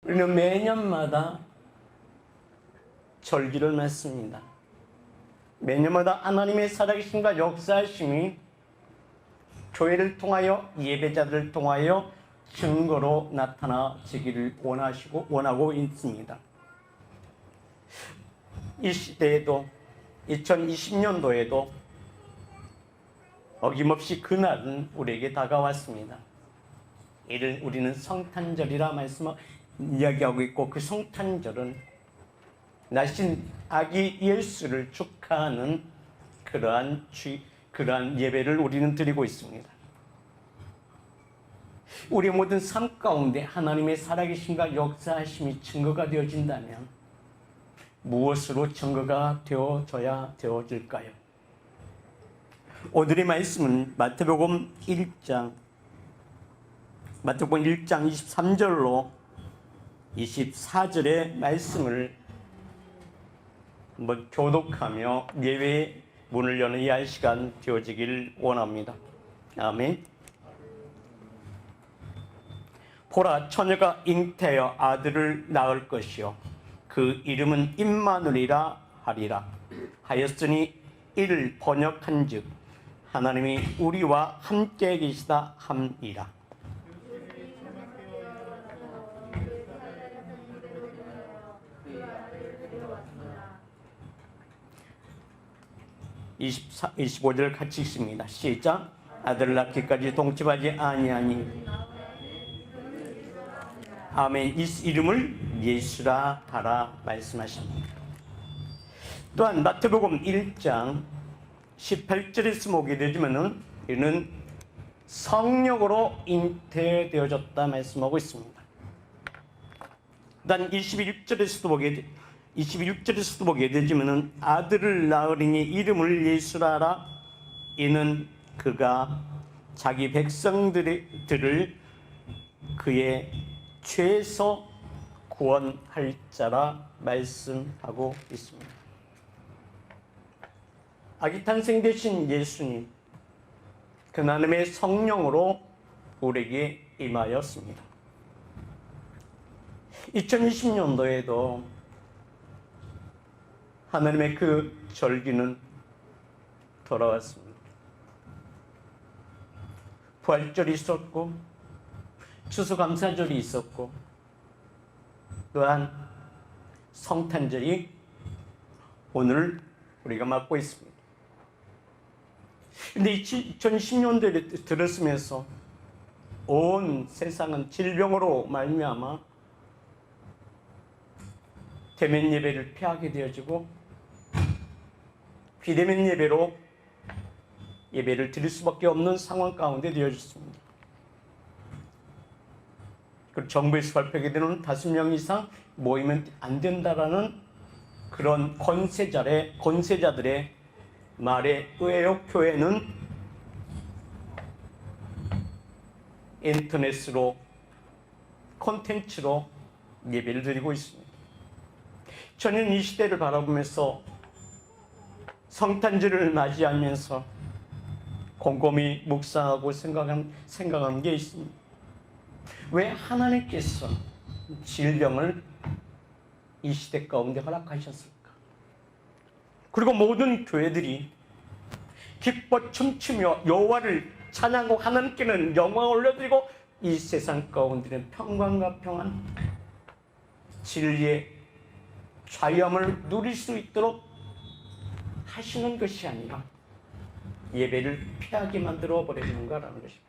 우리는 매년마다 절기를 맺습니다. 매년마다 하나님의 살아계심과 역사하심이 교회를 통하여, 예배자들을 통하여 증거로 나타나지기를 원하고 있습니다. 이 시대에도 2020년도에도 어김없이 그날은 우리에게 다가왔습니다. 이를 우리는 성탄절이라 이야기하고 있고, 그 성탄절은 나신 아기 예수를 축하하는 그러한 예배를 우리는 드리고 있습니다. 우리 모든 삶 가운데 하나님의 살아계심과 역사하심이 증거가 되어진다면 무엇으로 증거가 되어질까요? 오늘의 말씀은 마태복음 1장 23절로 24절의 말씀을 한번 교독하며 예배의 문을 여는 이 할 시간 되어지길 원합니다. 아멘. 보라, 처녀가 잉태하여 아들을 낳을 것이요 그 이름은 임마누엘이라 하리라 하였으니 이를 번역한즉 하나님이 우리와 함께 계시다 함이라. (24, 25절) 같이 읽습니다. 시작. 아들을 낳기까지 동침하지 아니하니 아멘. 이 이름을 예수라 하라 말씀하십니다. 또한 마태복음 1장 18절에서 보게 되지만은 이는 성령으로 잉태되어졌다 말씀하고 있습니다. 또한 21절에서도 보게 되지만은 아들을 낳으리니 이름을 예수라 하라. 이는 그가 자기 백성들을 그의 죄에서 구원할 자라 말씀하고 있습니다. 아기 탄생 되신 예수님, 그 하나님의 성령으로 우리에게 임하였습니다. 2020년도에도 하나님의 그 절기는 돌아왔습니다. 부활절이 있었고, 추수감사절이 있었고, 또한 성탄절이 오늘 우리가 맞고 있습니다. 그런데 2010년도에 들었으면서 온 세상은 질병으로 말미암아 대면 예배를 피하게 되어지고 비대면 예배로 예배를 드릴 수밖에 없는 상황 가운데 되어졌습니다. 그리고 정부에서 발표하게 되는 5명 이상 모이면 안 된다라는 그런 권세자들의 말에 의해요. 교회는 인터넷으로 콘텐츠로 예배를 드리고 있습니다. 저는 이 시대를 바라보면서 성탄절을 맞이하면서 곰곰이 묵상하고 생각한 게 있습니다. 왜 하나님께서 질병을 이 시대 가운데 허락하셨을까? 그리고 모든 교회들이 기뻐 춤추며 여호와를 찬양하고 하나님께는 영광을 올려드리고 이 세상 가운데는 평강과 평안, 진리의 자유함을 누릴 수 있도록 하시는 것이 아니라 예배를 피하게 만들어 버리는가라는 것입니다.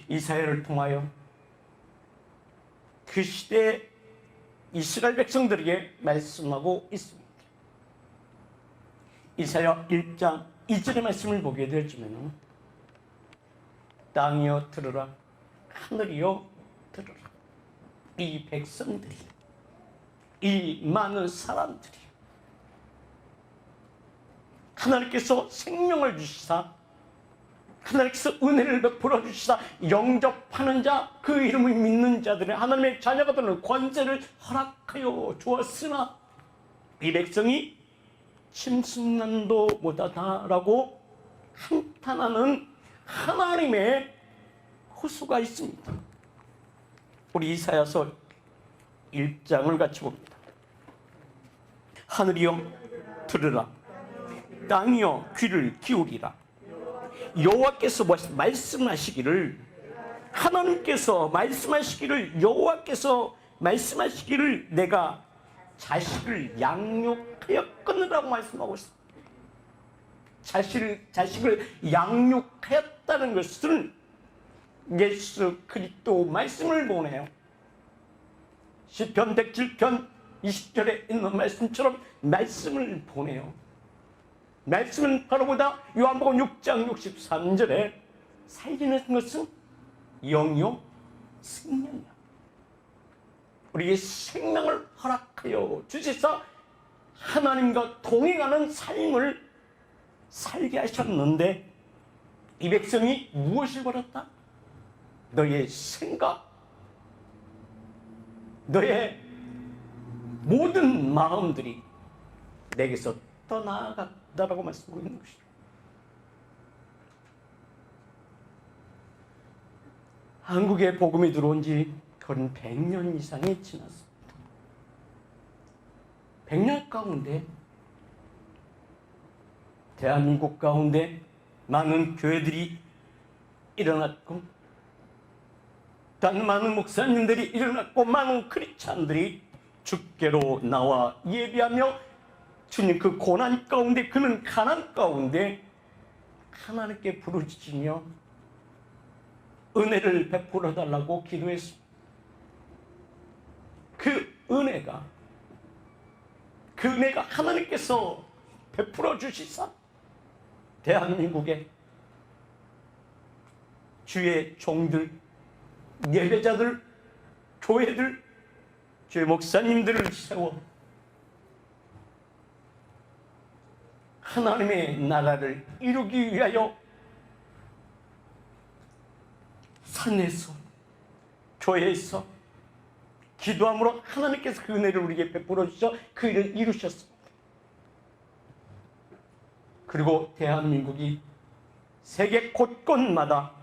이사야를 통하여 그 시대에 이스라엘 백성들에게 말씀하고 있습니다. 이사야 1장 2절의 말씀을 보게 되지만 땅이여 들으라, 하늘이여 들으라. 이 백성들이, 이 많은 사람들이 하나님께서 생명을 주시사, 하나님께서 은혜를 베풀어 주시사 영접하는 자, 그 이름을 믿는 자들의 하나님의 자녀가 되는 권세를 허락하여 주었으나 이 백성이 침순난도 못하다라고 한탄하는 하나님의 호수가 있습니다. 우리 이사야서 1장을 같이 봅니다. 하늘이여 들으라, 땅이여 귀를 기울이라. 여호와께서 말씀하시기를, 하나님께서 말씀하시기를, 여호와께서 말씀하시기를 내가 자식을 양육하였거니라고 말씀하고 있습니다. 자식을 양육하였다는 것은 예수 그리스도 말씀을 보내요. 시편 107편 20절에 있는 말씀처럼 말씀을 보내요. 말씀은 바로 보다 요한복음 6장 63절에 살리는 것은 영이요 생명이야. 우리에게 생명을 허락하여 주시사 하나님과 동행하는 삶을 살게 하셨는데, 이 백성이 무엇을 버렸다? 너의 생각, 너의 모든 마음들이 내게서 떠나갔다라고 말씀하고 있는 것이죠. 한국에 복음이 들어온 지 거의 100년 이상이 지났습니다. 100년 가운데 대한민국 가운데 많은 교회들이 일어났고, 단 많은 목사님들이 일어났고, 많은 크리스찬들이 주께로 나와 예비하며 주님 그 고난 가운데, 그는 가난 가운데 하나님께 부르짖으며 은혜를 베풀어 달라고 기도했습니다. 그 은혜가 하나님께서 베풀어 주시사 대한민국에 주의 종들, 예배자들, 교회들, 주의 목사님들을 세워 하나님의 나라를 이루기 위하여 산에서, 교회에서 기도함으로 하나님께서 그 은혜를 우리에게 베풀어 주셔 그 일을 이루셨습니다. 그리고 대한민국이 세계 곳곳마다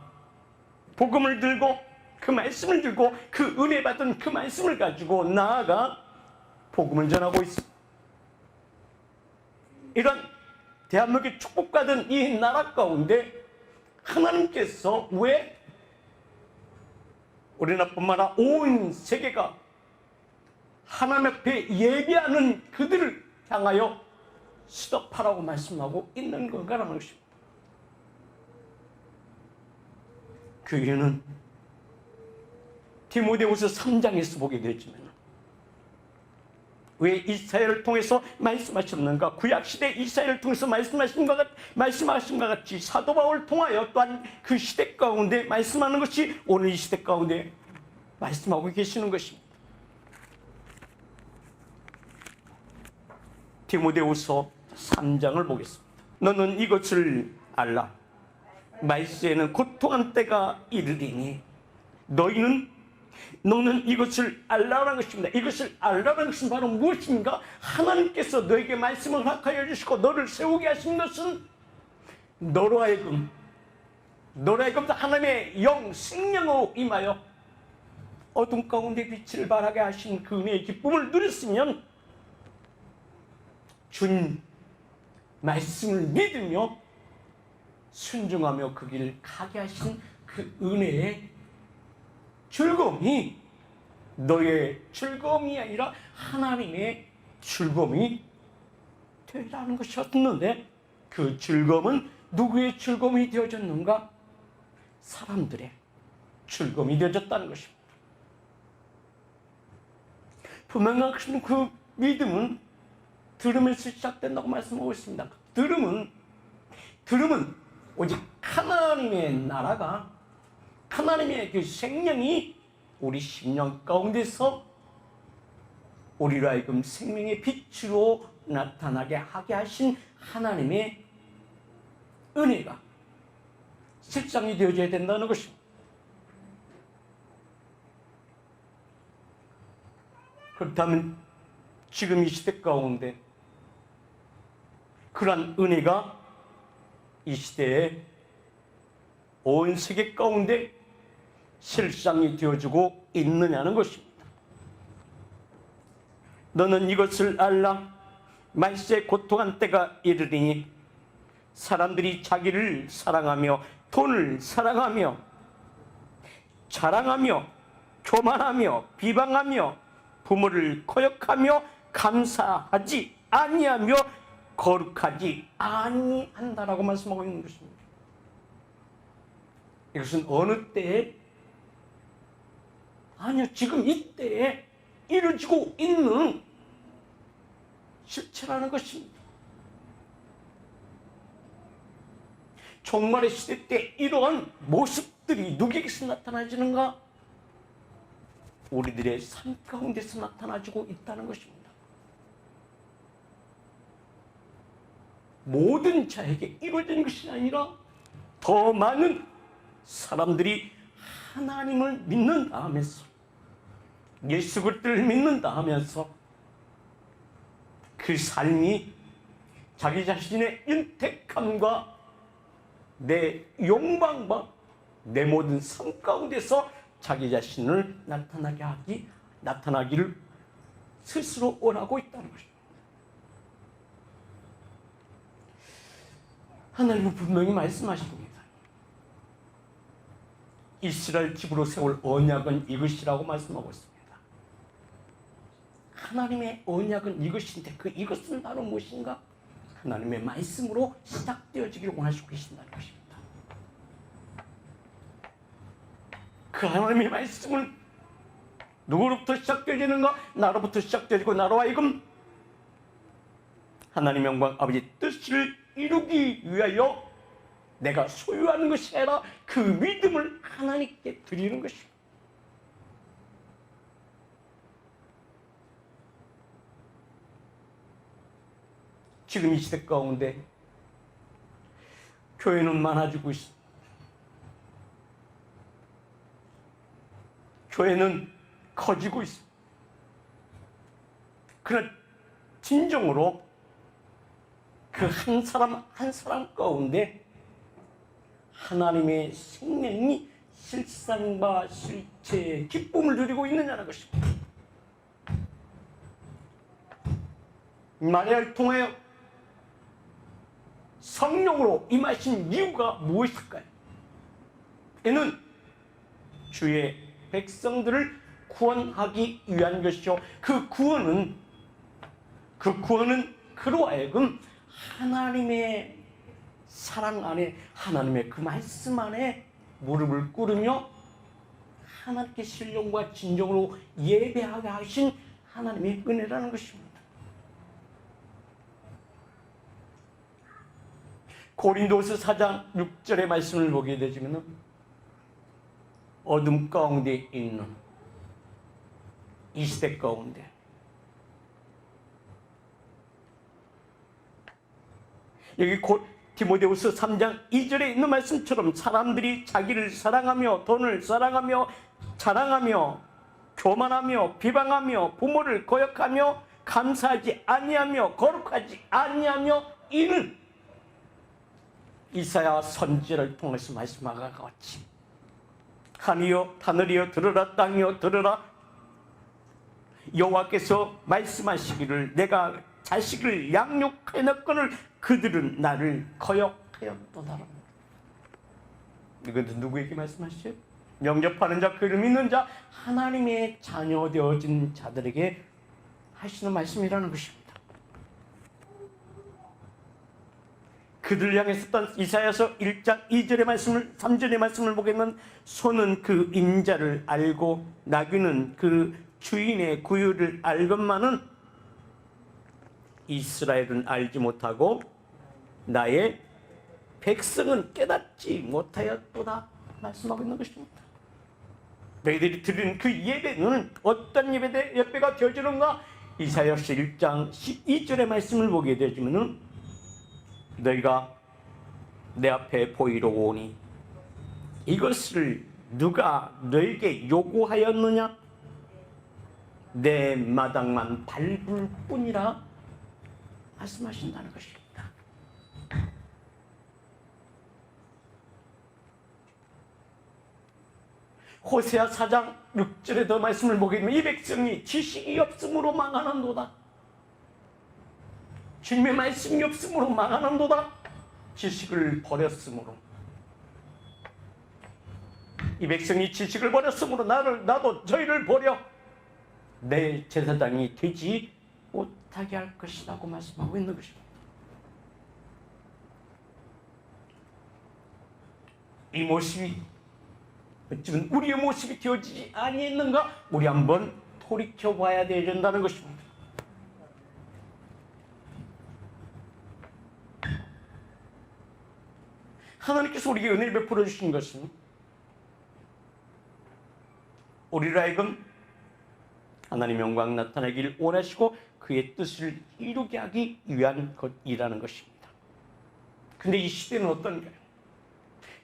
복음을 들고, 그 말씀을 들고, 그 은혜 받은 그 말씀을 가지고 나아가 복음을 전하고 있습니다. 이런 대한민국의 축복받은 이 나라 가운데 하나님께서 왜 우리나라뿐만 아니라 온 세계가 하나님 앞에 예배하는 그들을 향하여 스톱하라고 말씀하고 있는 건가라는 것입니다. 그 이유는 디모데후서 3장에서 보게 되지만 왜 이사야를 통해서 말씀하셨는가? 구약시대 이사야를 통해서 말씀하신 것 같이 사도 바울을 통하여 또한 그 시대 가운데 말씀하는 것이 오늘 이 시대 가운데 말씀하고 계시는 것입니다. 디모데후서 3장을 보겠습니다. 너는 이것을 알라. 말세에는 고통한 때가 이르리니 너는 이것을 알라라는 것입니다. 이것을 알라라는 것은 바로 무엇인가? 하나님께서 너에게 말씀을 허락하여 주시고 너를 세우게 하신 것은 너로 하여금 하나님의 영 생명으로 임하여 어둠 가운데 빛을 발하게 하신 그 은혜의 기쁨을 누렸으면 준 말씀을 믿으며 순종하며 그 길을 가게 하신 그 은혜의 즐거움이 너의 즐거움이 아니라 하나님의 즐거움이 되라는 것이었는데, 그 즐거움은 누구의 즐거움이 되어졌는가? 사람들의 즐거움이 되어졌다는 것입니다. 분명한 그 믿음은 들음에서 시작된다고 말씀하고 있습니다. 들음은 오직 하나님의 나라가, 하나님의 그 생명이 우리 심령 가운데서 우리로 하여금 생명의 빛으로 나타나게 하게 하신 하나님의 은혜가 실상이 되어져야 된다는 것입니다. 그렇다면 지금 이 시대 가운데 그러한 은혜가 이 시대에 온 세계 가운데 실상이 되어주고 있느냐는 것입니다. 너는 이것을 알라. 말세 고통한 때가 이르리니 사람들이 자기를 사랑하며 돈을 사랑하며 자랑하며 교만하며 비방하며 부모를 거역하며 감사하지 아니하며 거룩하지 아니한다라고 말씀하고 있는 것입니다. 이것은 어느 때에? 아니요, 지금 이때에 이루어지고 있는 실체라는 것입니다. 종말의 시대 때 이러한 모습들이 누구에게서 나타나지는가? 우리들의 삶 가운데서 나타나지고 있다는 것입니다. 모든 자에게 이루어지는 것이 아니라 더 많은 사람들이 하나님을 믿는다 하면서 예수 그리스도를 믿는다 하면서 그 삶이 자기 자신의 윤택함과 내 욕망과 내 모든 삶 가운데서 자기 자신을 나타나기를 스스로 원하고 있다는 것입니다. 하나님은 분명히 말씀하십니다. 이스라엘 집으로 세울 언약은 이것이라고 말씀하고 있습니다. 하나님의 언약은 이것인데 그 이것은 바로 무엇인가? 하나님의 말씀으로 시작되어지기를 원하시고 계신다는 것입니다. 그 하나님의 말씀은 누구로부터 시작되어지는가? 나로부터 시작되어지고 나로 하여금 하나님의 영광 아버지 뜻을 이루기 위하여 내가 소유하는 것이 아니라 그 믿음을 하나님께 드리는 것입니다. 지금 이 시대 가운데 교회는 많아지고 있습니다. 교회는 커지고 있습니다. 그러나 진정으로 그 한 사람 한 사람 가운데 하나님의 생명이 실상과 실체의 기쁨을 누리고 있느냐는 것입니다. 마리아를 통하여 성령으로 임하신 이유가 무엇일까요? 이는 주의 백성들을 구원하기 위한 것이요. 그 구원은 그로 하여금 하나님의 사랑 안에, 하나님의 그 말씀 안에 무릎을 꿇으며 하나님께 신령과 진정으로 예배하게 하신 하나님의 은혜라는 것입니다. 고린도서 4장 6절의 말씀을 보게 되지만 어둠 가운데 있는 이 시대 가운데 여기 디모데후서 3장 2절에 있는 말씀처럼 사람들이 자기를 사랑하며 돈을 사랑하며 자랑하며 교만하며 비방하며 부모를 거역하며 감사하지 아니하며 거룩하지 아니하며 이는 이사야 선지자를 통해서 말씀하고 같이 하늘이여 하늘이여 들으라 땅이여 들으라 여호와께서 말씀하시기를 내가 자식을 양육하였거늘 그들은 나를 거역하였도다. 이것은 누구에게 말씀하시죠? 영접하는 자, 그를 믿는 자, 하나님의 자녀 되어진 자들에게 하시는 말씀이라는 것입니다. 그들을 향해 썼던 이사야서 1장 2절의 말씀을 3절의 말씀을 보겠는 소는 그 인자를 알고 나귀는 그 주인의 구유를 알건만은 이스라엘은 알지 못하고 나의 백성은 깨닫지 못하였도다 말씀하고 있는 것입니다. 너희들이 드리는 그 예배는 어떤 예배가 되어지는가? 이사야서 1장 12절의 말씀을 보게 되지면은 너희가 내 앞에 보이러 오니 이것을 누가 너에게 요구하였느냐? 내 마당만 밟을 뿐이라 말씀하신다는 것입니다. 호세아 4장 6절에 더 말씀을 보게 되면 이 백성이 지식이 없으므로 망하는도다. 주님의 말씀이 없으므로 망하는도다. 지식을 버렸으므로. 이 백성이 지식을 버렸으므로 나도 저희를 버려 내 제사장이 되지 못하게 할 것이라고 말씀하고 있는 것입니다. 이 모습이 어쩌면 우리의 모습이 되어지지 아니했는가? 우리 한번 돌이켜 봐야 된다는 것입니다. 하나님께서 우리에게 은혜를 베풀어 주신 것은 우리를 하여금 하나님의 영광 나타나기를 원하시고 그의 뜻을 이루게 하기 위한 것이라는 것입니다. 근데 이 시대는 어떤가요?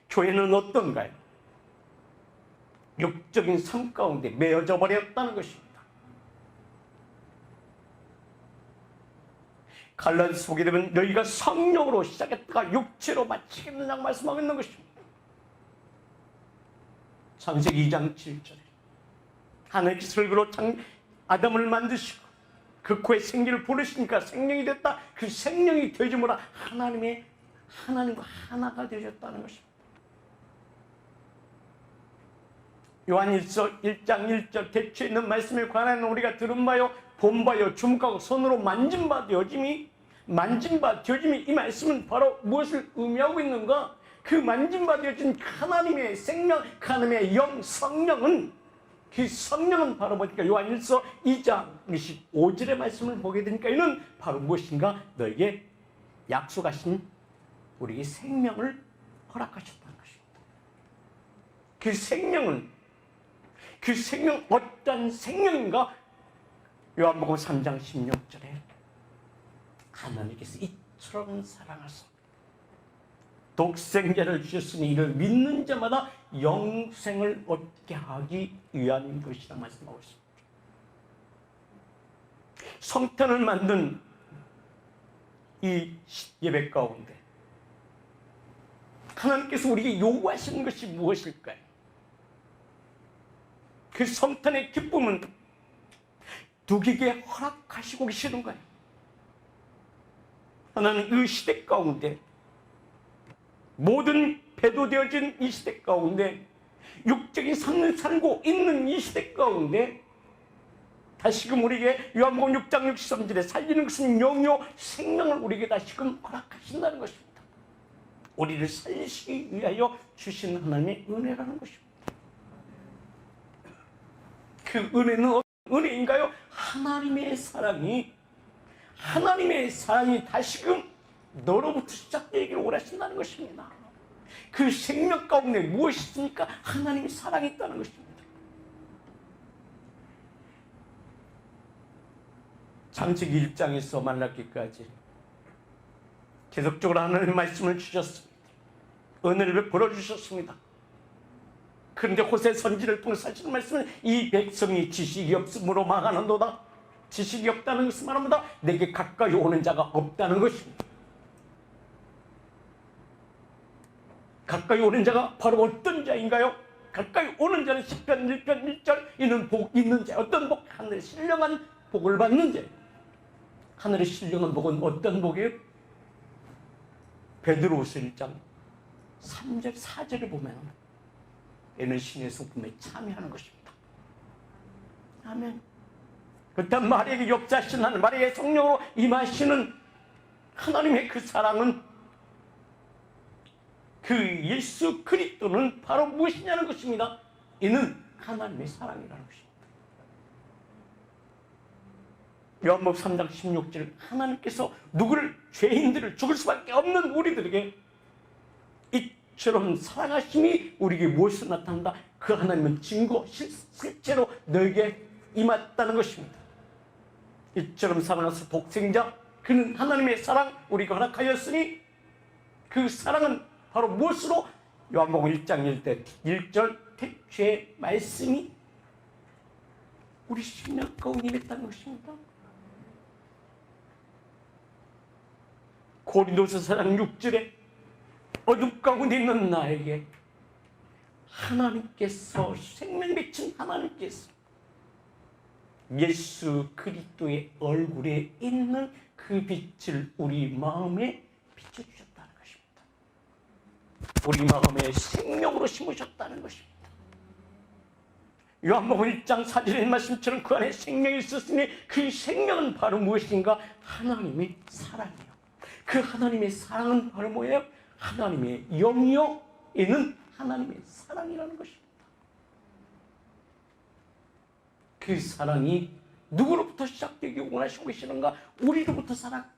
교회는 어떤가요? 육적인 삶 가운데 매여져 버렸다는 것입니다. 갈라디아서 보게 되면 너희가 성령으로 시작했다가 육체로 마치겠느냐고 말씀하고 있는 것입니다. 창세기 2장 7절에 하나님께서 얼굴로 아담을 만드시고 그 코에 생기를 부르시니까 생명이 됐다. 그 생명이 되줌으로 하나님과 하나가 되셨다는 것입니다. 요한일서 1장 1절 대추에 있는 말씀에 관한 우리가 들은 바요 본 바요 주목하고 손으로 만진 바 되어짐이 이 말씀은 바로 무엇을 의미하고 있는가? 그 만진 바 되어진 하나님의 생명, 하나님의 영, 성령은 그 성령은 바로 뭐니까 요한일서 2장 25절의 말씀을 보게 되니까 이는 바로 무엇인가? 너에게 약속하신 우리에게 생명을 허락하셨다는 것입니다. 그 생명 어떤 생명인가? 요한복음 3장 16절에 하나님께서 이처럼 사랑하사 독생자를 주셨으니 이를 믿는 자마다 영생을 얻게 하기 위한 것이라 말씀하고 있습니다. 성탄을 만든 이 예배 가운데 하나님께서 우리에게 요구하시는 것이 무엇일까요? 그 성탄의 기쁨은 누구에게 허락하시고 계시는 거예요. 하나는 이 시대 가운데 모든 배도되어진 이 시대 가운데 육적인 삶을 살고 있는 이 시대 가운데 다시금 우리에게 요한복음 6장 63절에 살리는 것은 영이요 생명을 우리에게 다시금 허락하신다는 것입니다. 우리를 살리시기 위하여 주신 하나님의 은혜라는 것입니다. 그 은혜는 어떤 은혜인가요? 하나님의 사랑이 다시금 너로부터 시작되기를 원하신다는 것입니다. 그 생명 가운데 무엇이 있습니까? 하나님의 사랑이 있다는 것입니다. 창세기 1장에서 말라기까지 계속적으로 하나님의 말씀을 주셨습니다. 은혜를 베풀어 주셨습니다. 그런데 호세 선지를 통해서 하시는 말씀은 이 백성이 지식이 없으므로 망하는도다. 지식이 없다는 것은 말합니다. 내게 가까이 오는 자가 없다는 것입니다. 가까이 오는 자가 바로 어떤 자인가요? 가까이 오는 자는 시편 1편 1절 이는 복 있는 자. 어떤 복? 하늘에 신령한 복을 받는 자. 하늘에 신령한 복은 어떤 복이에요? 베드로후서 1장 3절 4절을 보면 얘는 신의 성품에 참여하는 것입니다. 아멘. 그렇다면 마리아에게 역사하신 하나님, 마리아의 성령으로 임하시는 하나님의 그 사랑은 그 예수 그리스도는 바로 무엇이냐는 것입니다. 이는 하나님의 사랑이라는 것입니다. 요한복음 3장 16절 하나님께서 죄인들을 죽을 수밖에 없는 우리들에게 이처럼 사랑하심이 우리에게 무엇으로 나타난다? 그 하나님은 증거, 실제로 너에게 임했다는 것입니다. 이처럼 사랑하사 독생자, 그는 하나님의 사랑 우리가 허락하였으니 그 사랑은 바로 무엇으로? 요한복음 1장 1절 태초의 말씀이 우리 심령 가운데 임했다는 것입니다. 고린도서 4장 6절에 어둠 가운데 있는 나에게 하나님께서 생명 비친 하나님께서 예수 그리스도의 얼굴에 있는 그 빛을 우리 마음에 비춰주셨다는 것입니다. 우리 마음에 생명으로 심으셨다는 것입니다. 요한복음 1장 4절의 말씀처럼 그 안에 생명이 있었으니 그 생명은 바로 무엇인가? 하나님의 사랑이에요. 그 하나님의 사랑은 바로 뭐예요? 하나님의 영이요 이는 하나님의 사랑이라는 것입니다. 그 사랑이 누구로부터 시작되기 원하시고 계시는가? 우리로부터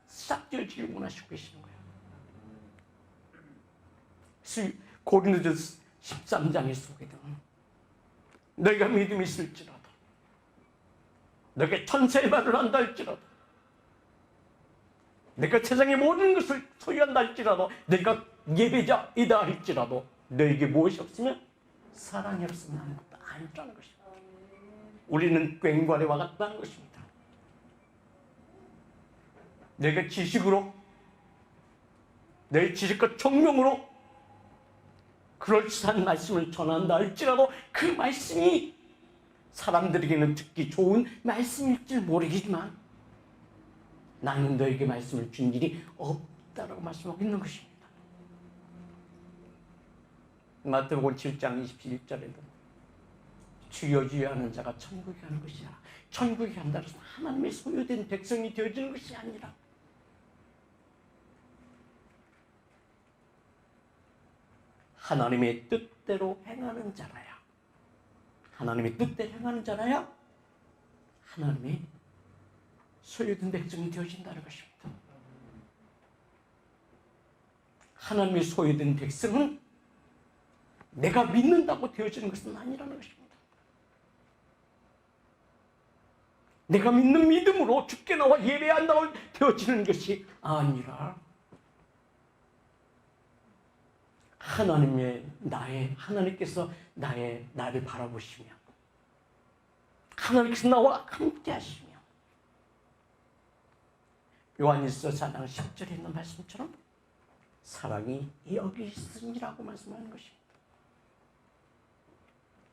시작되어지길 원하시고 계시는 거예요. 고린도전서 13장에 소개되는 너희가 믿음이 있을지라도 너희가 천사의 말을 한다 할지라도 너희가 세상의 모든 것을 소유한다 할지라도 너희가 예배자이다 할지라도 너희에게 무엇이 없으면 사랑이 없으면 아무것도 아니라는 것입니다. 우리는 꽹과리와 같다는 것입니다. 너희가 지식으로 너희 지식과 총명으로 그럴듯한 말씀을 전한다 할지라도 그 말씀이 사람들에게는 듣기 좋은 말씀일지 모르겠지만 나는 너에게 말씀을 준 일이 없다라고 말씀하고 있는 것입니다. 마태복음 7장 27절에도 주여 주여 하는 자가 천국에 가는 것이라. 천국에 간다는 것은 하나님의 소유된 백성이 되어지는 것이 아니라 하나님의 뜻대로 행하는 자라야. 하나님의 뜻대로 행하는 자라야 하나님의 소유된 백성이 되어진다는 것입니다. 하나님의 소유된 백성은 내가 믿는다고 되어지는 것은 아니라는 것입니다. 내가 믿는 믿음으로 주께 나와 예배한다고 되어지는 것이 아니라 하나님께서 나를 바라보시며 하나님께서 나와 함께 하시며 요한일서 4장 10절에 있는 말씀처럼 사랑이 여기 있으니라고 말씀하는 것입니다.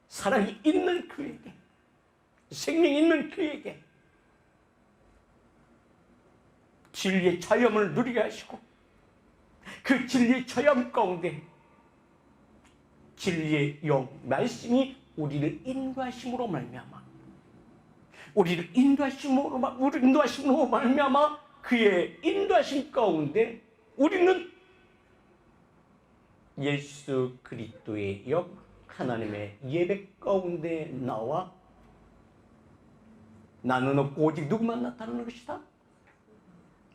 사랑이 있는 그에게 생명이 있는 그에게 진리의 체험을 누리게 하시고 그 진리의 체험 가운데 진리의 영 말씀이 우리를 인도하심으로 말미암아 우리를 인도하심으로 말미암아 그의 인도하심 가운데 우리는 예수 그리스도의 영 하나님의 예배 가운데 나와 나는 없고 오직 누구만 나타나는 것이다.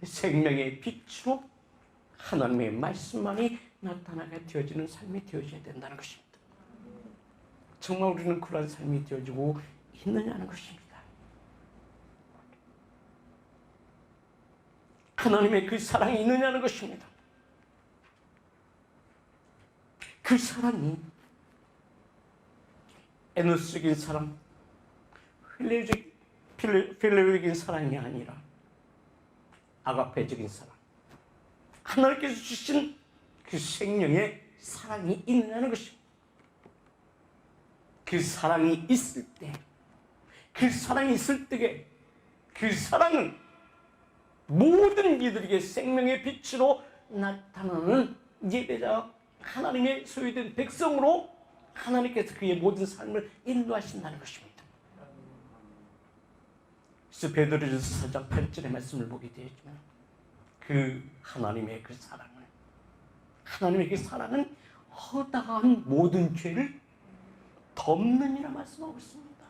생명의 빛으로 하나님의 말씀만이 나타나게 되어지는 삶이 되어져야 된다는 것입니다. 정말 우리는 그런 삶이 되어지고 있느냐는 것입니다. 하나님의 그 사랑이 있느냐는 것입니다. 그 사랑이 에노스적인 사랑, 필레오적인 사랑이 아니라 아가페적인 사랑, 하나님께서 주신 그 생명의 사랑이 있느냐는 것입니다. 그 사랑이 있을 때, 그 사랑은 모든 이들에게 생명의 빛으로 나타나는 예배자 하나님의 소유된 백성으로 하나님께서 그의 모든 삶을 인도하신다는 것입니다. 그래서 베드로전서 4장 8절의 말씀을 보게 되었지만 그 하나님의 그 사랑은 허다한 모든 죄를 덮느니라 말씀하고 있습니다.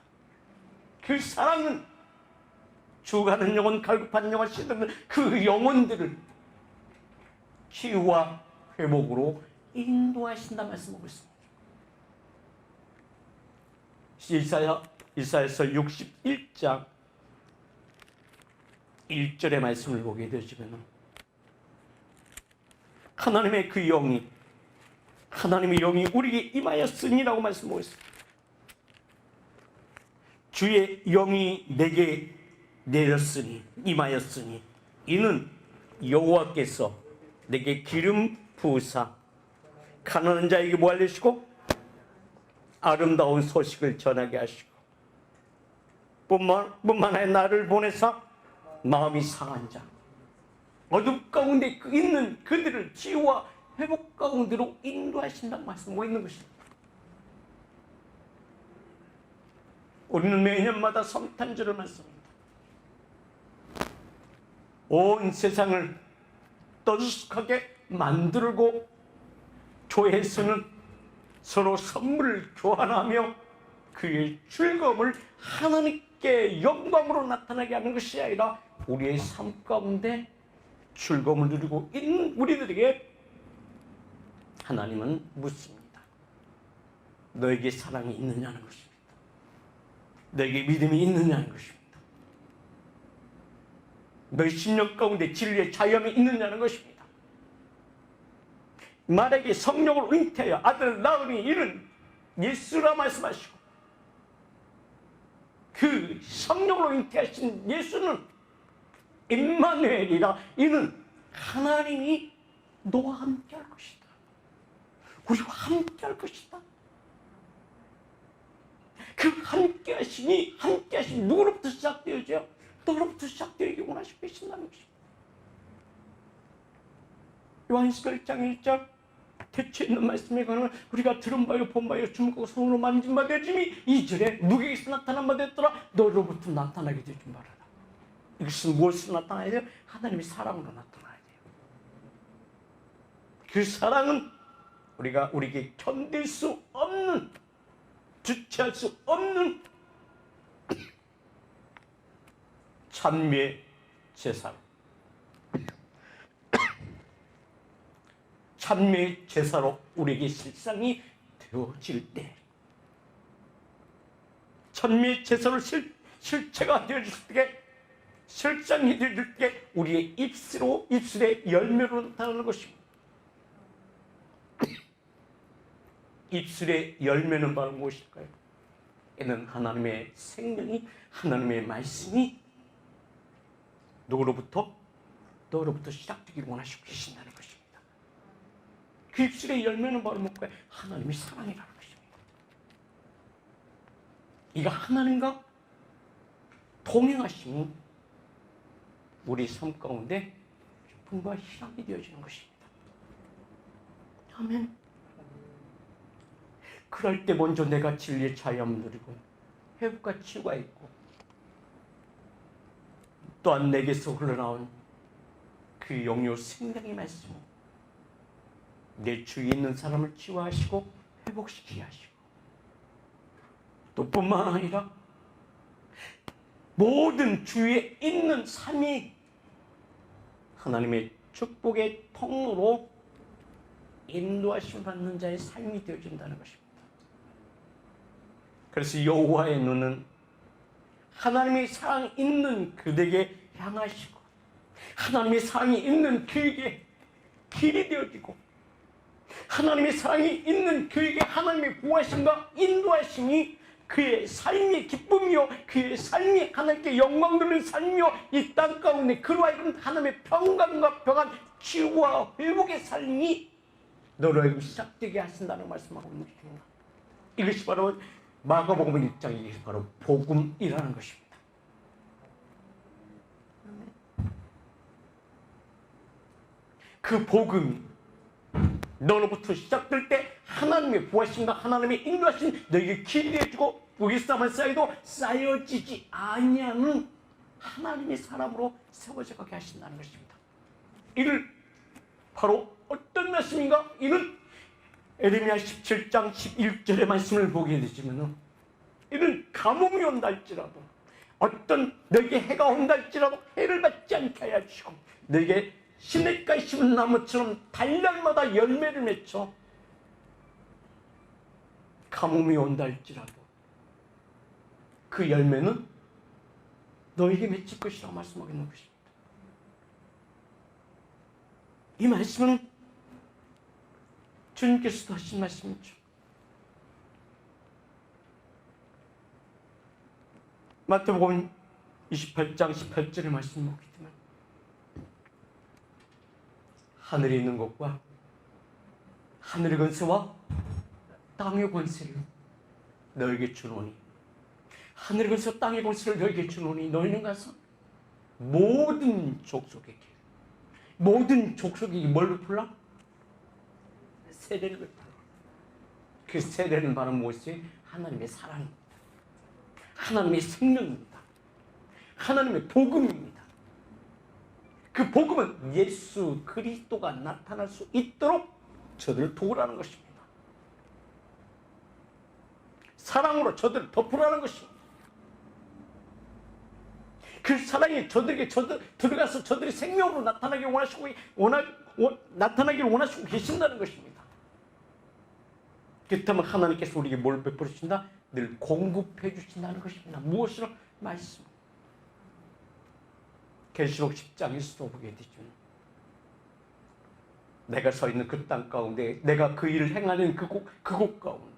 그 사랑은 죽어가는 영혼, 갈급한 영혼, 시드는 그 영혼들을 치유와 회복으로 인도하신다 말씀하고 있습니다. 이사야서 61장 1절의 말씀을 보게 되시면 하나님의 영이 우리에게 임하였으니라고 말씀하고 있습니다. 주의 영이 내게 임하였으니 이는 여호와께서 내게 기름 부으사 가난한 자에게 뭐 알려주시고 아름다운 소식을 전하게 하시고 뿐만 아니라 나를 보내사 마음이 상한 자, 어둠 가운데 있는 그들을 치유와 회복 가운데로 인도하신다는 말씀하고 있는 것입니다. 우리는 매년마다 성탄절을 맞습니다. 온 세상을 떠들썩하게 만들고 교회에서는 서로 선물을 교환하며 그의 즐거움을 하나님께 영광으로 나타나게 하는 것이 아니라 우리의 삶 가운데 즐거움을 누리고 있는 우리들에게 하나님은 묻습니다. 너에게 사랑이 있느냐는 것입니다. 너에게 믿음이 있느냐는 것입니다. 너의 심령 가운데 진리의 자유함이 있느냐는 것입니다. 만약에 성령을 잉태하여 아들을 낳으니 이는 예수라 말씀하시고, 그 성령으로 잉태하신 예수는 임마누엘이라, 이는 하나님이 너와 함께 할 것이다. 우리와 함께 할 것이다. 그 함께 하시니, 함께 하시니 누구로부터 시작되어져요? 너로부터 시작되기 원하시고 계신다는 것입니다. 요한일서 1장 1절 대체 있는 말씀에 관한 우리가 들은 바요 본 바요 주목하고 손으로 만진 바 되짐이 2절에 누구에게서 나타난 바 되었더라? 너로부터 나타나게 되지 말아라. 이것은 무엇으로 나타나야 돼요? 하나님의 사랑으로 나타나야 돼요. 그 사랑은 우리에게 견딜 수 없는, 주체할 수 없는 찬미의 제사로, 찬미의 제사로 우리에게 실상이 되어질 때, 찬미의 제사로 실체가 되어질 때, 실상이 되어질 때 우리의 입술의 열매로 나타나는 것입니다. 입술의 열매는 바로 무엇일까요? 이는 하나님의 생명이, 하나님의 말씀이 너로부터 시작되기를 원하시고 계신다는 것입니다. 그 입술의 열매는 바로 뭘까요? 하나님의 사랑이라는 것입니다. 이가 하나님과 동행하심이 우리 삶 가운데 기쁨과 희락이 되어지는 것입니다. 아멘. 그럴 때 먼저 내가 진리의 자유함을 누리고 회복과 치유가 있고, 또한 내게서 흘러나온 그 영유 생명의 말씀은 내 주위에 있는 사람을 치유하시고 회복시키게 하시고, 또 뿐만 아니라 모든 주위에 있는 삶이 하나님의 축복의 통로로 인도하심 받는 자의 삶이 되어진다는 것입니다. 그래서 여호와의 눈은 하나님의 사랑이 있는 그들에게 향하시고, 하나님의 사랑이 있는 그에게 길이 되어지고, 하나님의 사랑이 있는 그에게 하나님의 보호하심과 인도하심이 그의 삶의 기쁨이요, 그의 삶이 하나님께 영광 돌리는 삶이요, 이 땅 가운데 그로 하여금 하나님의 평강과 평안, 치유와 회복의 삶이 너로 하여금 시작되게 하신다는 말씀하고 있는 것입니다. 이것이 바로 마가복음 1장, 이게 바로 복음이라는 것입니다. 그 복음이 너로부터 시작될 때 하나님의 부하심과 하나님의 인도하심 너에게 기대해주고, 여기 쌓여도 쌓여지지 아니하는 하나님의 사람으로 세워져 가게 하신다는 것입니다. 이를 바로 어떤 말씀인가? 이는 에레미야 17장 11절의 말씀을 보게 되지만, 이는 가뭄이 온다 할지라도, 어떤 너에게 해가 온다 할지라도 해를 받지 않게 하여 주시고, 너에게 시냇가에 심은 나무처럼 달날마다 열매를 맺혀 가뭄이 온다 할지라도 그 열매는 너에게 맺힐 것이라고 말씀하고 있는 것입니다. 이 말씀은 주님께서도 하신 말씀이죠. 마태복음 28장 18절의 말씀을 보게 되면, 하늘에 있는 것과 하늘의 권세와 땅의 권세를 너에게 주노니, 하늘의 것을 땅의 것을 너에게 주노니 너희는 가서 모든 족속에게 뭘 베풀라? 세례를 베풀라. 그 세례는 바로 무엇이? 하나님의 사랑입니다. 하나님의 생명입니다. 하나님의 복음입니다. 그 복음은 예수 그리스도가 나타날 수 있도록 저들을 도우라는 것입니다. 사랑으로 저들을 덮으라는 것입니다. 그 사랑이 저들에게 들어가서 저들이 생명으로 나타나기를 원하시고 계신다는 것입니다. 그렇다면 하나님께서 우리에게 뭘 베풀어 주신다? 늘 공급해 주신다는 것입니다. 무엇으로? 말씀. 계시록 10장에서도 보게 되죠. 내가 서 있는 그 땅 가운데, 내가 그 일을 행하는 그곳 가운데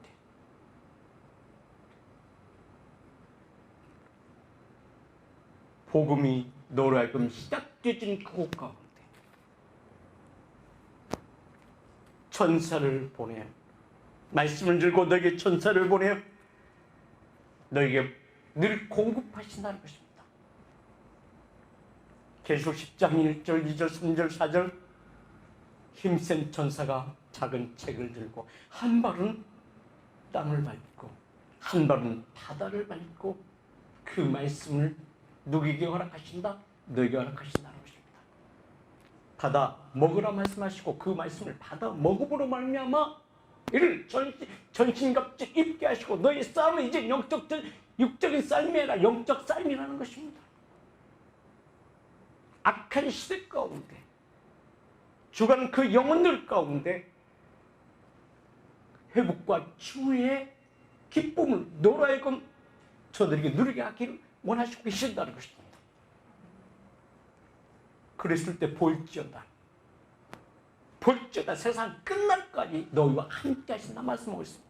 복음이 너로 하여금 시작되어진 그곳 가운데 천사를 보내요. 말씀을 들고 너에게 천사를 보내요. 너에게 늘 공급하신다는 것입니다. 계시록 10장 1절, 2절, 3절, 4절 힘센 천사가 작은 책을 들고 한 발은 땅을 밟고 한 발은 바다를 밟고 그 말씀을 누구에게 허락하신다? 너에게 허락하신다는 것입니다. 받아 먹으라 말씀하시고 그 말씀을 받아 먹음으로 말미암아 이를 전신갑주 입게 하시고 너의 싸움은 이제 육적인 싸움이 아니라 영적 싸움이라는 것입니다. 악한 시대 가운데 주간 그 영혼들 가운데 회복과 치유의 기쁨을 너로 하여금 저들에게 누리게 하기를 원하시고 계신다는 것입니다. 그랬을 때 볼지어다 세상 끝날까지 너희와 함께 하신다 말씀하고 있습니다.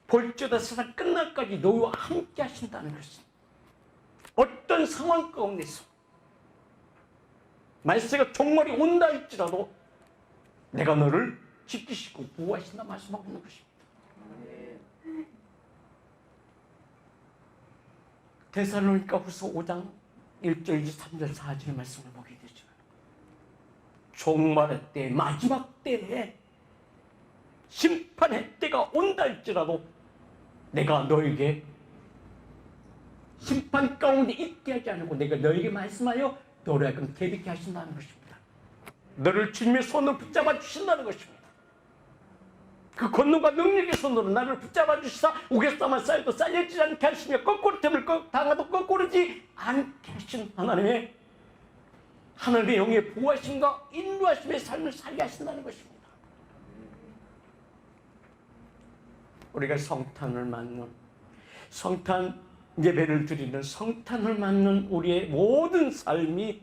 볼지어다 세상 끝날까지 너희와 함께 하신다는 것입니다. 어떤 상황 가운데서 말세가 종말이 온다 할지라도 내가 너를 지키시고 보호하신다 말씀하고 있는 것입니다. 데살로니가 후서 5장 1절, 2, 3절, 4절 말씀을 보게 되죠. 종말의 때, 마지막 때에 심판의 때가 온다 할지라도 내가 너에게 심판 가운데 있게 하지 않고 내가 너에게 말씀하여 너를 하여금 개비케 하신다는 것입니다. 너를 주님의 손으로 붙잡아 주신다는 것입니다. 그 권능과 능력의 손으로 나를 붙잡아 주시사 우겨싸만 쌓여도 쌓여지지 않게 하시며 거꾸로 틈을 당하도 거꾸로지 않게 하신 하나님의 영의 보호하심과 인도하심의 삶을 살게 하신다는 것입니다. 우리가 성탄을 맞는 성탄 예배를 드리는 성탄을 맞는 우리의 모든 삶이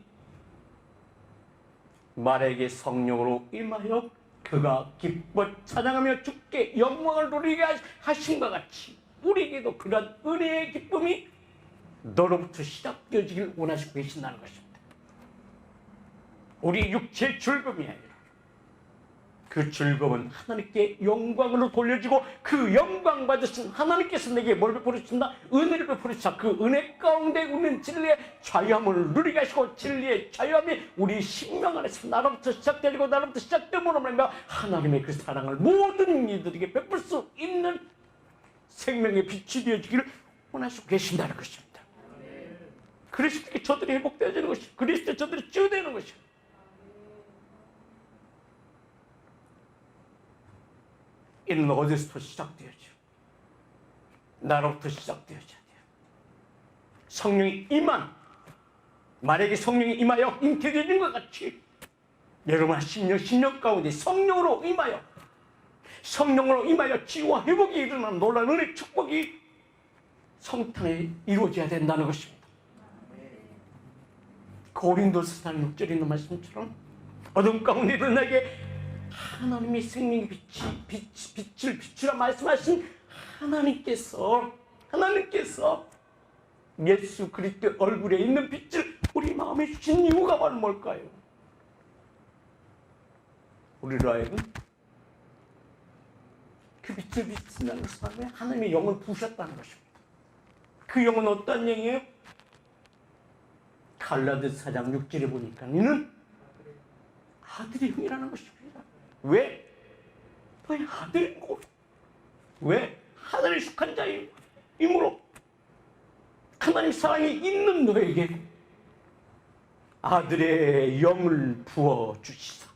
말에게 성령으로 임하여 그가 기뻐 찬양하며 주께 영광을 돌리게 하신과 같이 우리에게도 그런 은혜의 기쁨이 너로부터 시작되어지길 원하시고 계신다는 것입니다. 우리 육체의 즐거움이 아니라 그 즐거움은 하나님께 영광으로 돌려지고 그 영광 받으신 하나님께서 내게 뭘 베풀어 주신다? 은혜를 베풀어 주사 그 은혜 가운데 우리는 진리의 자유함을 누리게 하시고 진리의 자유함이 우리 심령 안에서 나로부터 시작되고 나로부터 시작됨으로 말미암아 하나님의 그 사랑을 모든 이들에게 베풀 수 있는 생명의 빛이 되어지기를 원하시고 계신다는 것입니다. 그랬을 때 저들이 회복되어지는 것이 그랬을 때 저들이 치유되는 것이에요. 이는 어디서부터 시작되어져? 나로부터 시작되어져야 돼요. 성령이 임한 말에게 성령이 임하여 잉태되는 것 같이 여러분 10년 가운데 성령으로 임하여 치유와 회복이 일어나는 놀라운 은혜의 축복이 성탄에 이루어져야 된다는 것입니다. 고린도서 6절에 있는 말씀처럼 어둠 가운데 일어나게 하나님의 생명의 빛을 비추라 말씀하신 하나님께서 예수 그리스도의 얼굴에 있는 빛을 우리 마음에 주신 이유가 바로 뭘까요? 우리로 하여금 그 빛을 비춘다는 사람에 하나님의 영을 부으셨다는 것입니다. 그 영은 어떤 영이에요? 갈라디 4장 6절에 보니까 이는 아들의 영이라는 것입니다. 왜? 너희 아들이고, 왜? 하늘에 속한 자이므로 하나님 사랑이 있는 너에게 아들의 영을 부어주시사,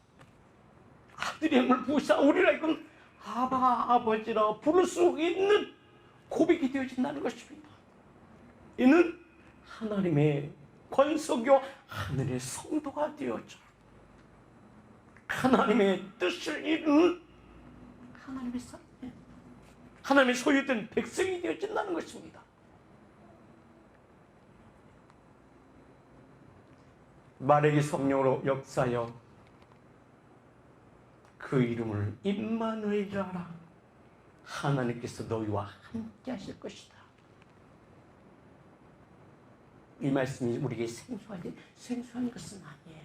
아들의 영을 부으사 우리라 이건 아바 아버지라 부를 수 있는 고백이 되어진다는 것입니다. 이는 하나님의 권속이요 하늘의 성도가 되어져 하나님의 뜻을 이루는 하나님의 사람, 하나님의 소유된 백성이 되어진다는 것입니다. 말에게 성령으로 역사하여 그 이름을 임마누엘이라 하라. 하나님께서 너희와 함께 하실 것이다. 이 말씀이 우리에게 생소한 것은 아니에요.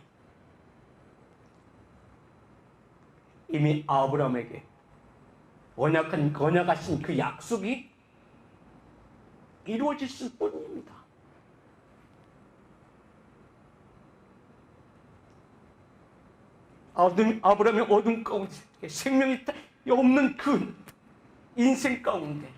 이미 아브라함에게 언약하신 그 약속이 이루어졌을 뿐입니다. 아브라함의 어둠 가운데 생명이 없는 그 인생 가운데,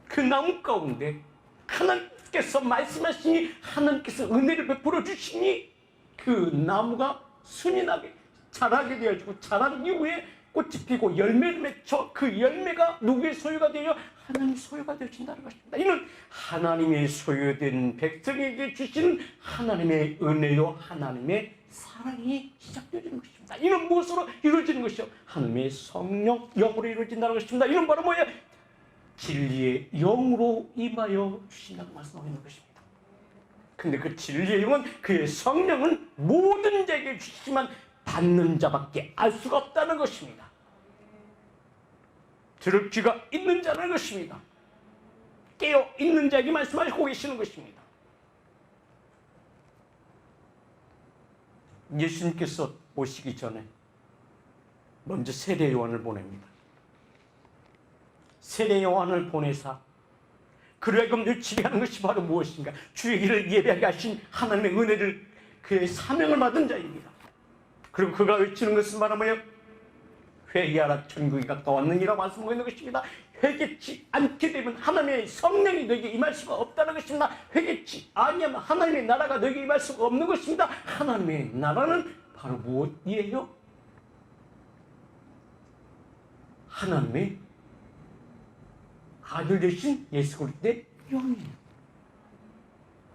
그 나무 가운데 하나님께서 말씀하시니, 하나님께서 은혜를 베풀어 주시니 그 나무가 순이 나게 자라게 되어지고, 자란 이후에 꽃이 피고 열매를 맺혀 그 열매가 누구의 소유가 되어 하나님의 소유가 되어진다는 것입니다. 이는 하나님의 소유된 백성에게 주시는 하나님의 은혜요 하나님의 사랑이 시작되어지는 것입니다. 이는 무엇으로 이루어지는 것이요? 하나님의 성령 영으로 이루어진다는 것입니다. 이는 바로 뭐예요? 진리의 영으로 임하여 주신다고 말씀하고 있는 것입니다. 근데 그 진리의 영은, 그의 성령은 모든 자에게 주시지만 받는 자밖에 알 수가 없다는 것입니다. 들을 귀가 있는 자라는 것입니다. 깨어 있는 자에게 말씀하시고 계시는 것입니다. 예수님께서 오시기 전에 먼저 세례 요한을 보냅니다. 세례 요한을 보내사 그를 하여금 누치게 하는 것이 바로 무엇인가? 주의 길을 예배하게 하신 하나님의 은혜를, 그의 사명을 받은 자입니다. 그리고 그가 외치는 것은 바로 뭐예요? 회개하라, 천국이 가까웠느니라 말씀하고 있는 것입니다. 회개치 않게 되면 하나님의 성령이 너에게 임할 수가 없다는 것입니다. 회개치 아니하면 하나님의 나라가 너에게 임할 수가 없는 것입니다. 하나님의 나라는 바로 무엇이에요? 하나님의 아들 되신 예수 그리스도의 영이에요.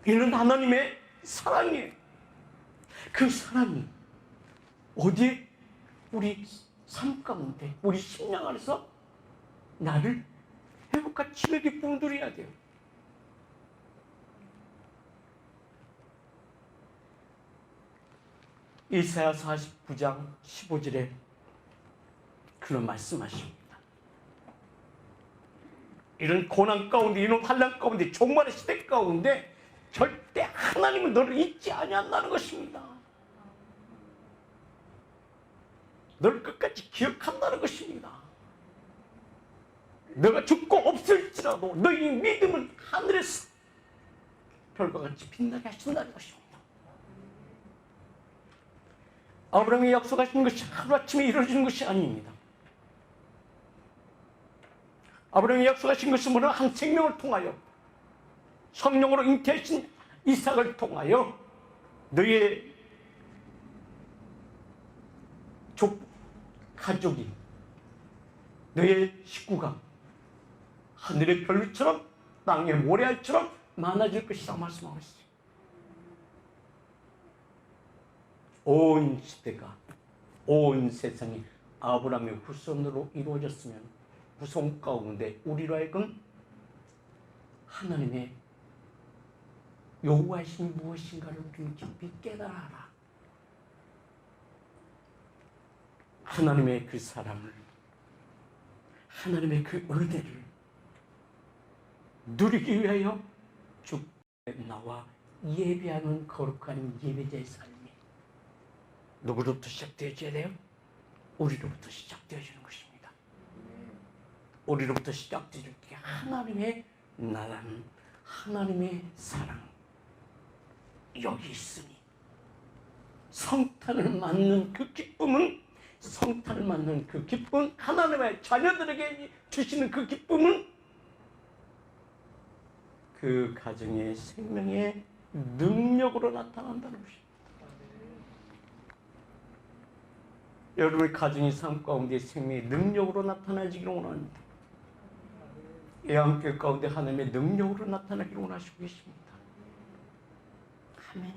이는 하나님의 사랑이에요. 그 사랑이 어디에? 우리 삶 가운데, 우리 심령 안에서 나를 회복과 치료에 분들해야 돼요. 이사야 49장 15절에 그런 말씀하십니다. 이런 고난 가운데, 이런 환난 가운데, 종말의 시대 가운데 절대 하나님은 너를 잊지 아니한다는 것입니다. 널 끝까지 기억한다는 것입니다. 너가 죽고 없을지라도 너희 믿음은 하늘에서 별과 같이 빛나게 하신다는 것입니다. 아브라함이 약속하신 것이 하루아침에 이루어지는 것이 아닙니다. 아브라함이 약속하신 것은 뭐냐? 한 생명을 통하여, 성령으로 잉태하신 이삭을 통하여 너희의 가족이, 너의 식구가 하늘의 별처럼 땅의 모래알처럼 많아질 것이라고 말씀하고 있어요. 온 시대가, 온 세상이 아브라함의 후손으로 이루어졌으면 후손 가운데 우리로 하여금 하나님의 요구하신 무엇인가를 우리는 깊이 깨달아라. 하나님의 그 사랑을, 하나님의 그 은혜를 누리기 위하여 주께 나와 예배하는 거룩한 예배자의 삶이 누구로부터 시작되어져야 돼요? 우리로부터 시작되어지는 것입니다. 우리로부터 시작되는 게 하나님의 나라는 하나님의 사랑 여기 있으니 성탄을 맞는 그 기쁨은 하나님의 자녀들에게 주시는 그 기쁨은 그 가정의 생명의 능력으로 나타난다는 것입니다. 여러분의 가정의 삶 가운데 생명의 능력으로 나타나지기를 원합니다. 예언교회 가운데 하나님의 능력으로 나타나기를 원하시고 계십니다. 아멘.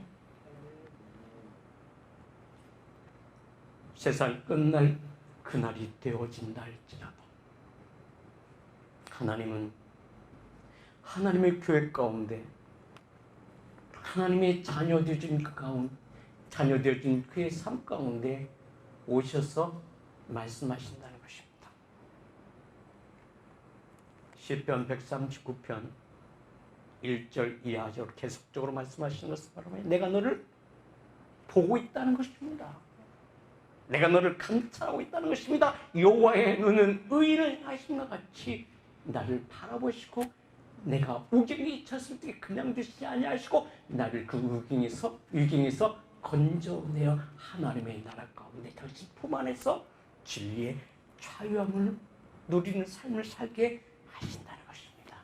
세상이 끝날 그날이 되어진다 할지라도 하나님은 하나님의 교회 가운데 하나님의 자녀되어진 그의 삶 가운데 오셔서 말씀하신다는 것입니다. 시편 139편 1절 이하절 계속적으로 말씀하시는 것을 바라면 내가 너를 보고 있다는 것입니다. 내가 너를 감찰하고 있다는 것입니다. 여호와의 눈은 의인을 향하심과 같이 나를 바라보시고 내가 우경에 쳤을 때 그냥 두시지 아니하시고 나를 그 위경에서 건져내어 하나님의 나라 가운데 당신 품 안에서 진리의 자유함을 누리는 삶을 살게 하신다는 것입니다.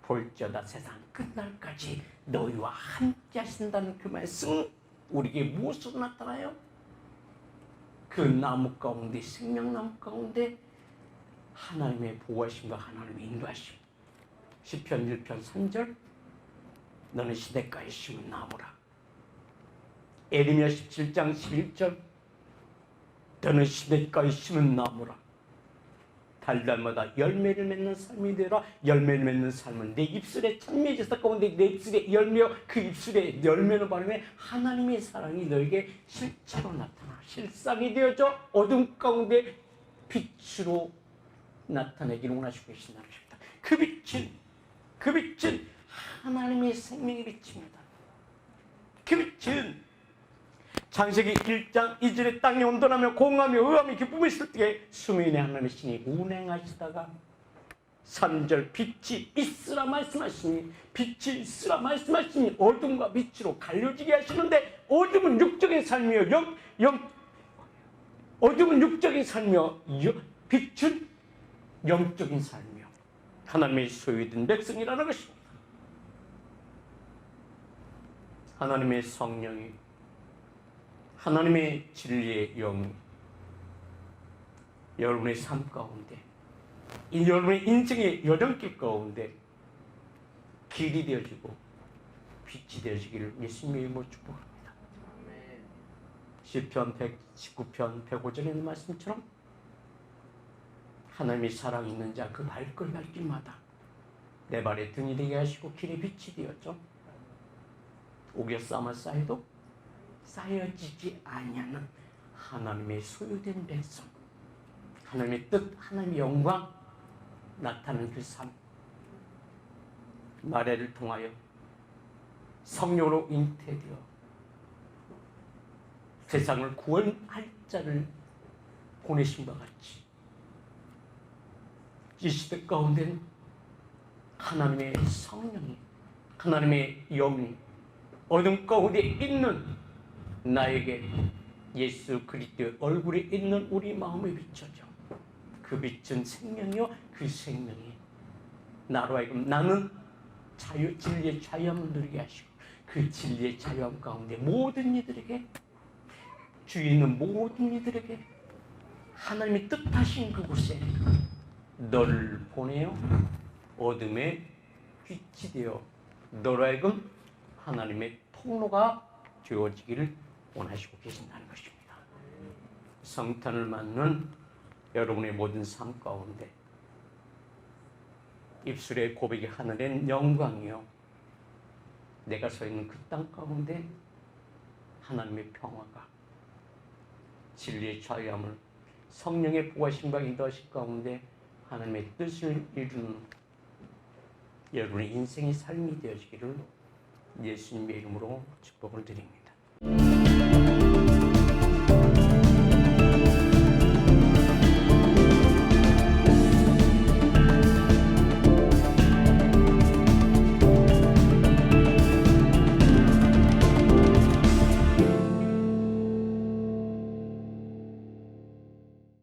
볼지어다 세상 끝날까지 너희와 함께 하신다는 그 말씀은 우리에게 무엇으로 나타나요? 그 나무 가운데 생명나무 가운데 하나님의 보호하심과 하나님의 인도하심. 시편 1편 3절 너는 시냇가에 심은 나무라. 에레미야 17장 11절 너는 시냇가에 심은 나무라. 달달마다 열매를 맺는 삶이 되라. 열매를 맺는 삶은 내 입술에 찬미의 제사 가운데 내 입술에 열매요 그 입술에 열매는 바람에 하나님의 사랑이 너에게 실체로 나타나 실상이 되어져 어둠 가운데 빛으로 나타내기를 원하시고 계신다는 것입니다. 그 빛은 하나님의 생명의 빛입니다. 그 빛은 창세기 1장 2절에 땅이 온전하며 공하며 의함이 기쁨이 있을 때에 수면의 하나님의 신이 운행하시다가 3절 빛이 있으라 말씀하시니 어둠과 빛으로 갈려지게 하시는데 어둠은 육적인 삶이요 어둠은 육적인 삶이요 빛은 영적인 삶이요 하나님의 소유된 백성이라는 것입니다. 하나님의 성령이 하나님의 진리의 영이 여러분의 삶 가운데 여러분의 인생의 여정길 가운데 길이 되어지고 빛이 되어지기를 예수님의 이름으로 축복합니다. 시편 119편 105절에 있는 말씀처럼 하나님의 사랑이 있는 자 그 발걸음 갈 길마다 내 발에 등이 되게 하시고 길에 빛이 되었죠. 옥에 쌓여도 쌓여지지 아니하는 하나님의 소유된 백성, 하나님의 뜻, 하나님의 영광 나타나는 그 삶, 마리아를 통하여 성령으로 잉태되어 세상을 구원할 자를 보내신 바 같이 이 시대 가운데는 하나님의 성령이 하나님의 영이 어둠 가운데 있는 나에게 예수 그리스도의 얼굴에 있는 우리 마음에 비춰져 그 빛은 생명이요 그 생명이 나로 하여금 나는 진리의 자유함을 누리게 하시고 그 진리의 자유함 가운데 모든 이들에게 주위에 있는 모든 이들에게 하나님이 뜻하신 그곳에 너를 보내어 어둠의 빛이 되어 너로 하여금 하나님의 통로가 되어지기를 원하시고 계신다는 것입니다. 성탄을 맞는 여러분의 모든 삶 가운데 입술의 고백이 하늘의 영광이요 내가 서 있는 그 땅 가운데 하나님의 평화가 진리의 자유함을 성령의 보호하심과 인도하심 가운데 하나님의 뜻을 이루는 여러분의 인생의 삶이 되어지기를 예수님의 이름으로 축복을 드립니다.